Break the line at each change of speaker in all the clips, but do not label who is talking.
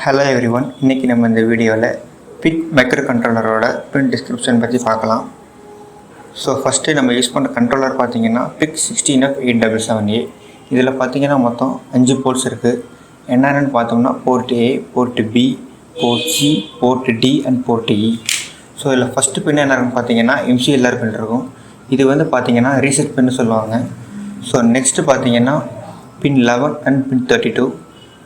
Hello everyone, இன்றைக்கி நம்ம இந்த வீடியோவில் பிக் மைக்ரோ கண்ட்ரோலரோட பின் டிஸ்கிரிப்ஷன் பற்றி பார்க்கலாம். ஸோ ஃபஸ்ட்டு நம்ம யூஸ் பண்ணுற கண்ட்ரோலர் பார்த்திங்கன்னா பிக் 16F877A. இதில் பார்த்திங்கன்னா மொத்தம் 5 போர்ட்ஸ் இருக்குது. என்னென்னு பார்த்தோம்னா port A, port B, port C, port D and port E. So இதில் ஃபஸ்ட்டு பின் என்னென்னு பார்த்தீங்கன்னா MCLR பின் இருக்கும். இது வந்து பார்த்திங்கன்னா ரீசெட் பின்னு சொல்லுவாங்க. ஸோ நெக்ஸ்ட்டு பார்த்திங்கன்னா பின் 11 அண்ட் பின் 32.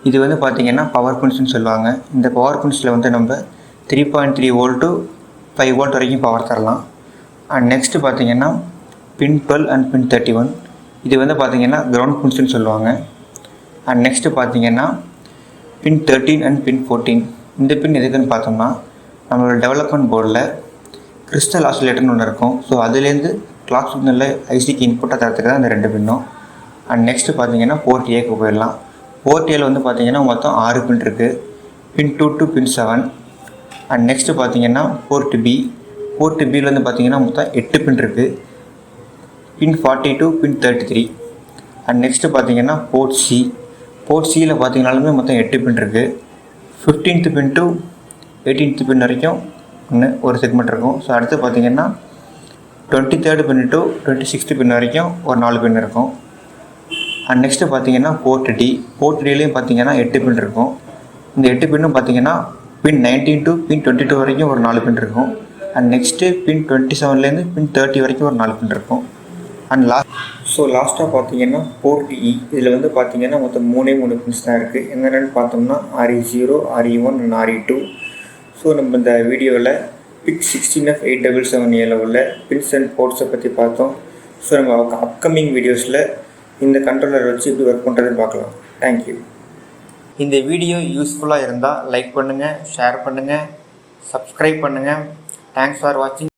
இது வந்து பார்த்திங்கன்னா பவர் பின்ஸ்னு சொல்லுவாங்க. இந்த பவர் பின்ஸில் வந்து நம்ம 3.3 வோல்ட் டு 5 வோல்ட் வரைக்கும் பவர் தரலாம். அண்ட் நெக்ஸ்ட்டு பார்த்திங்கன்னா பின் 12 அண்ட் பின் 31. இது வந்து பார்த்திங்கன்னா கிரவுண்ட் பின்ஸ்னு சொல்லுவாங்க. அண்ட் நெக்ஸ்ட்டு பார்த்திங்கன்னா பின் 13 அண்ட் பின் 14. இந்த பின் எதுக்குன்னு பார்த்தோம்னா நம்மளோட டெவலப்மெண்ட் போர்டில் கிறிஸ்டல் ஆசிலேட்டர்னு ஒன்று இருக்கும். ஸோ அதுலேருந்து கிளாக் சிக்னலில் ஐசிக்கு இன்புட்டாக தரத்துக்கு தான் இந்த 2 பின்னும். அண்ட் நெக்ஸ்ட்டு பார்த்திங்கன்னா போர்ட் ஏக்கு போயிடலாம். போர்ட் ஏல வந்து பார்த்திங்கன்னா மொத்தம் 6 பின் இருக்குது. பின் 2 டு பின் 7. அண்ட் நெக்ஸ்ட்டு பார்த்திங்கன்னா போர்ட் பி. போர்ட் பியில் வந்து பார்த்திங்கன்னா மொத்தம் 8 பின் இருக்குது. பின் 42 பின் 33. அண்ட் நெக்ஸ்ட்டு பார்த்திங்கன்னா போர்ட் சி. போர்ட் சியில் பார்த்திங்கனாலுமே மொத்தம் 8 பின் இருக்குது. 15th பின் டு 18th பின் வரைக்கும் ஒரு செக்மெண்ட் இருக்கும். ஸோ அடுத்து பார்த்திங்கன்னா 23rd பின் டு 26th பின் வரைக்கும் ஒரு 4 பின் இருக்கும். அண்ட் நெக்ஸ்ட்டு பார்த்தீங்கன்னா போர்ட் டி. போர்ட் டிலையும் பார்த்தீங்கன்னா 8 பின் இருக்கும். இந்த 8 பின்னும் பார்த்தீங்கன்னா பின் 19 டு பின் 22 வரைக்கும் ஒரு 4 பின் இருக்கும். அண்ட் நெக்ஸ்ட்டு பின் 27லேருந்து பின் 30 வரைக்கும் ஒரு 4 பின் இருக்கும். அண்ட் லாஸ்ட்டாக பார்த்தீங்கன்னா போர்ட் இ. இதில் வந்து பார்த்தீங்கன்னா மொத்தம் 3 பின்ஸ் தான் இருக்குது. என்னென்னு பார்த்தோம்னா RE0, RE1 and RE2. So நம்ம இந்த வீடியோவில் பிக் 16F877Aல உள்ள பின்ஸ் அண்ட் போர்ட்ஸை பற்றி பார்த்தோம். ஸோ நம்ம அப்கமிங் வீடியோஸில் இந்த கண்ட்ரோலர் வச்சு எப்படி ஒர்க் பண்ணுறதுன்னு பார்க்கலாம். தேங்க்யூ. இந்த வீடியோ யூஸ்ஃபுல்லாக இருந்தால் லைக் பண்ணுங்கள், ஷேர் பண்ணுங்கள், சப்ஸ்கிரைப் பண்ணுங்கள். தேங்க்ஸ் ஃபார் வாட்சிங்.